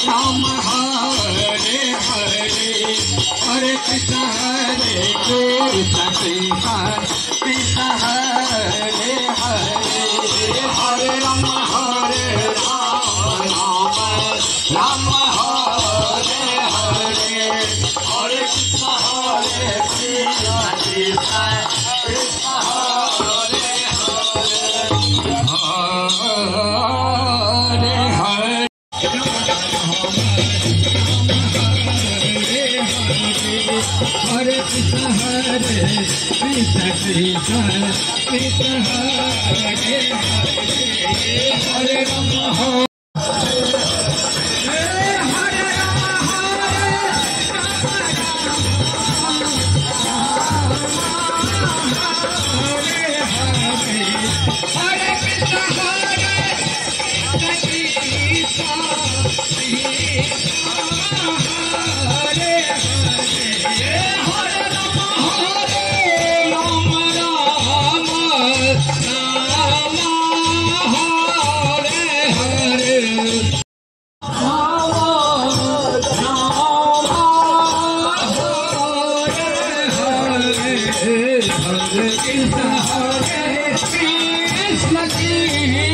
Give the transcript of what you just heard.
Ram Hare Hare Hare Krishna Hare Krishna Krishna Hare Hare Hare Ram Ram Hare Hare Hare Krishna Krishna Krishna Hare Hare Hare Hare Krishna Krishna Krishna Hare Hare Ram Hare Krishna